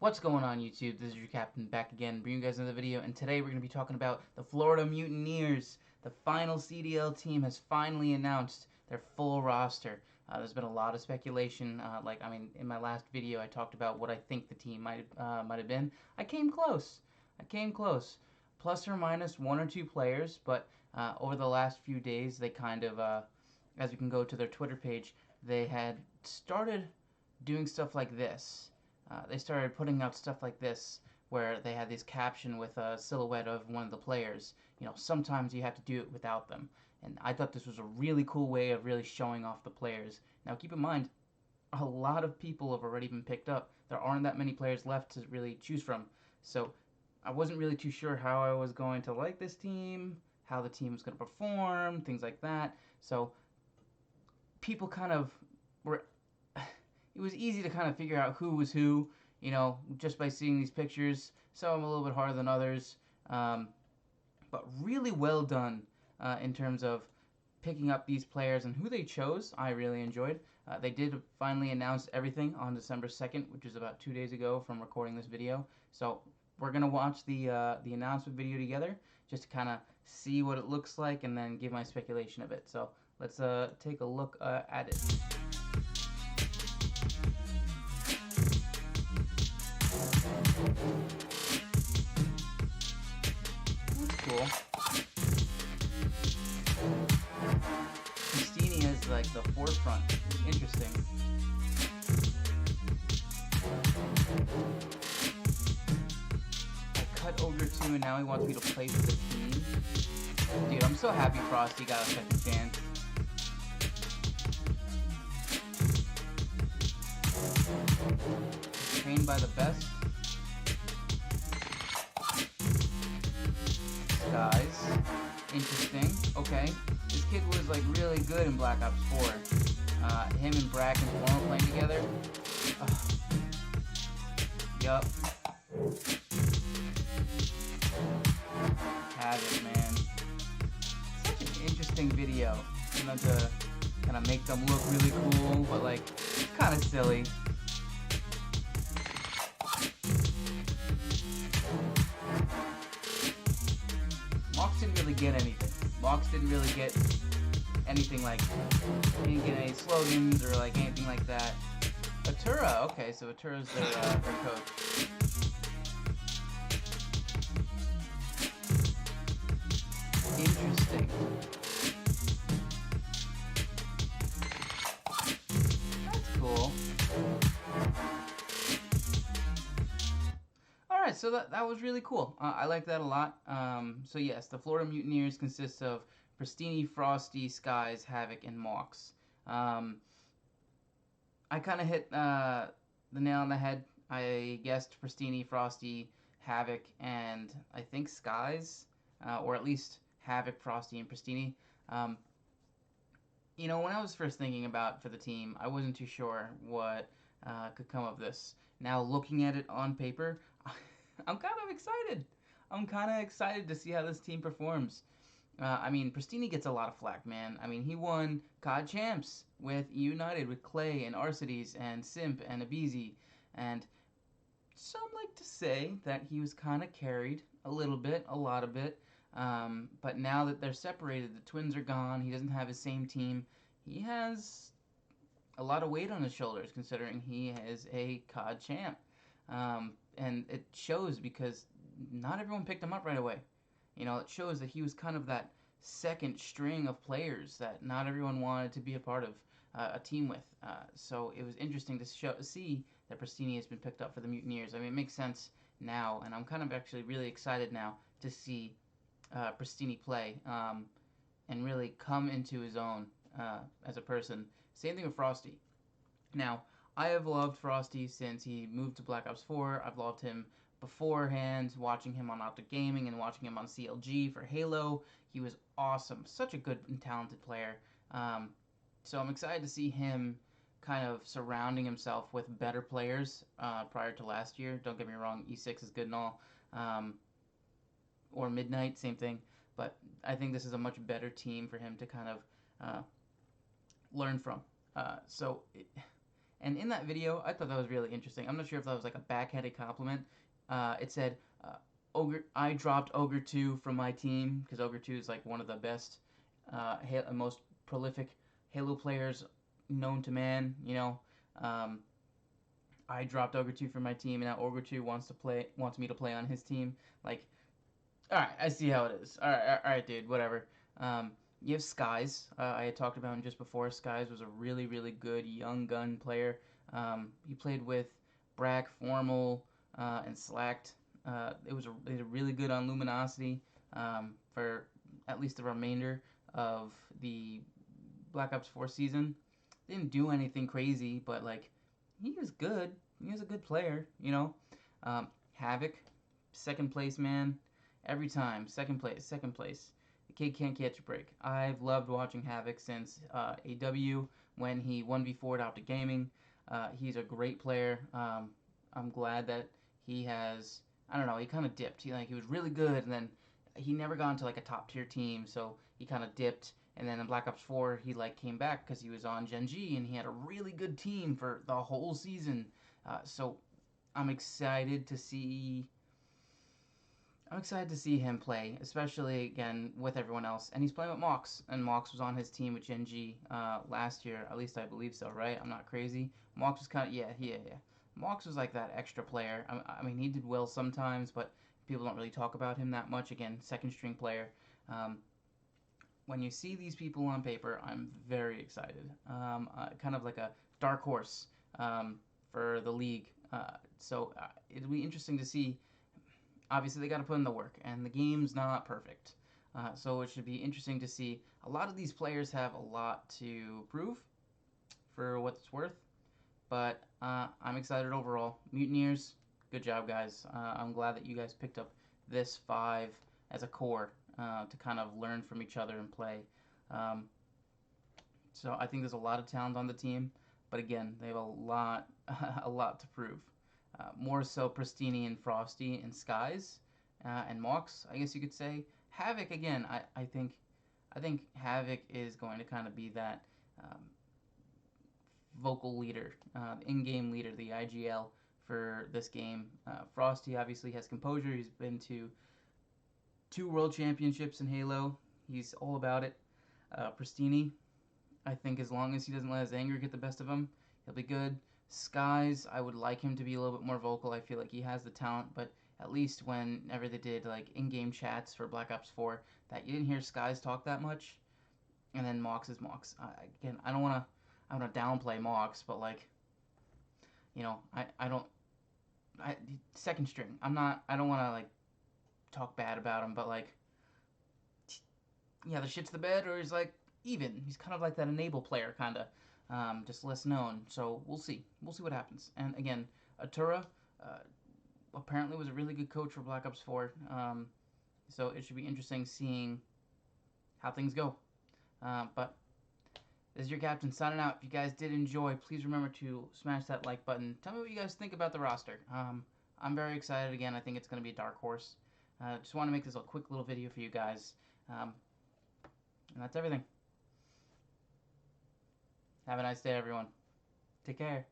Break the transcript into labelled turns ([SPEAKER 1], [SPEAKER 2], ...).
[SPEAKER 1] What's going on YouTube? This is your captain back again, bringing you guys another video, and today we're going to be talking about the Florida Mutineers. The final CDL team has finally announced their full roster. There's been a lot of speculation. In my last video I talked about what I think the team might have been. I came close. Plus or minus one or two players, but over the last few days they kind of, as you can go to their Twitter page, they had started doing stuff like this. They started putting out stuff like this where they had this caption with a silhouette of one of the players. You know, sometimes you have to do it without them. And I thought this was a really cool way of really showing off the players. Now keep in mind, a lot of people have already been picked up. There aren't that many players left to really choose from. So I wasn't really too sure how I was going to like this team, how the team was going to perform, things like that. So people kind of were it was easy to kind of figure out who was who, you know, just by seeing these pictures. Some a little bit harder than others, but really well done in terms of picking up these players and who they chose. I really enjoyed. They did finally announce everything on December 2nd, which is about 2 days ago from recording this video. So we're gonna watch the announcement video together, just to kind of see what it looks like and then give my speculation of it. So let's take a look at it. That's cool. Christini is like the forefront. Interesting. I cut Ogre 2 and now he wants me to play for the team. Dude, I'm so happy Frosty got a second chance. Trained by the best. Guys, interesting. Okay, this kid was like really good in Black Ops 4. Him and Brack and Formal playing together. Yup. Havoc, man. Such an interesting video. You know, to kind of make them look really cool, but like kind of silly. Mox didn't really get anything. Mox didn't really get anything like, he didn't get any slogans or like anything like that. Atura, okay, so Atura's their coach. Interesting. That's cool. Alright, so that was really cool. I like that a lot. So yes, the Florida Mutineers consists of Pristini, Frosty, Skies, Havoc, and Mox. I kind of hit the nail on the head. I guessed Pristini, Frosty, Havoc, and I think Skies, or at least Havoc, Frosty, and Pristini. You know, when I was first thinking about for the team, I wasn't too sure what could come of this. Now looking at it on paper, I'm kind of excited. I'm kind of excited to see how this team performs. I mean, Pristini gets a lot of flack, man. I mean, he won COD Champs with United, with Clay and Arcides and Simp and Abizi. And some like to say that he was kind of carried a little bit, a lot of it. But now that they're separated, the twins are gone, he doesn't have his same team. He has a lot of weight on his shoulders, considering he is a COD champ. And it shows because not everyone picked him up right away. You know, it shows that he was kind of that second string of players that not everyone wanted to be a part of a team with. So it was interesting to see that Pristini has been picked up for the Mutineers. I mean, it makes sense now, and I'm kind of actually really excited now to see Pristini play and really come into his own as a person. Same thing with Frosty. Now, I have loved Frosty since he moved to Black Ops 4. I've loved him beforehand, watching him on Optic Gaming and watching him on CLG for Halo. He was awesome. Such a good and talented player. So I'm excited to see him kind of surrounding himself with better players prior to last year. Don't get me wrong, E6 is good and all. Or Midnight, same thing. But I think this is a much better team for him to kind of learn from. And in that video, I thought that was really interesting. I'm not sure if that was like a backhanded compliment. It said, Ogre, I dropped Ogre 2 from my team because Ogre 2 is like one of the best, most prolific Halo players known to man. Um, I dropped Ogre 2 from my team, and now Ogre 2 wants me to play on his team. Like, all right, I see how it is. All right, dude, whatever. You have Skies. I had talked about him just before. Skies was a really, really good young gun player. He played with Brack, Formal, and Slacked. They did really good on Luminosity for at least the remainder of the Black Ops 4 season. Didn't do anything crazy, but like he was good. He was a good player, Havoc, second place man, every time, second place, second place. The kid can't catch a break. I've loved watching Havoc since AW when he 1v4'd Optic Gaming. He's a great player. I'm glad that he has. I don't know. He kind of dipped. He was really good, and then he never got into like a top tier team, so he kind of dipped. And then in Black Ops 4, he like came back because he was on Gen G, and he had a really good team for the whole season. So I'm excited to see. I'm excited to see him play, especially again with everyone else. And he's playing with Mox, and Mox was on his team with Gen G last year. At least I believe so, right? I'm not crazy. Mox was kind of yeah. Mox was like that extra player. I mean, he did well sometimes, but people don't really talk about him that much. Again, second string player. When you see these people on paper, I'm very excited. Kind of like a dark horse for the league. So it'll be interesting to see. Obviously, they got to put in the work, and the game's not perfect. So it should be interesting to see. A lot of these players have a lot to prove for what it's worth, but I'm excited overall. Mutineers, good job, guys. I'm glad that you guys picked up this 5 as a core to kind of learn from each other and play. Um, so I think there's a lot of talent on the team, but again, they have a lot, a lot to prove. More so Pristini and Frosty and Skies and Mox, I guess you could say. Havoc again, I think Havoc is going to kind of be that vocal leader, in-game leader, the IGL for this game. Frosty obviously has composure. He's been to 2 world championships in Halo. He's all about it. Pristini, I think as long as he doesn't let his anger get the best of him, he'll be good. Skies, I would like him to be a little bit more vocal. I feel like he has the talent, but at least whenever they did like in-game chats for Black Ops 4, that you didn't hear Skies talk that much. And then Mox is Mox. Again, I don't want to downplay Mox, but like, I don't. Second string. I don't want to like talk bad about him, but like, yeah, the shit's the bed, or he's like even. He's kind of like that enable player, kind of. Just less known. So we'll see. We'll see what happens. And again, Atura apparently was a really good coach for Black Ops 4. So it should be interesting seeing how things go. But this is your captain signing out. If you guys did enjoy, please remember to smash that like button. Tell me what you guys think about the roster. I'm very excited. Again, I think it's going to be a dark horse. Just want to make this a quick little video for you guys. And that's everything. Have a nice day, everyone. Take care.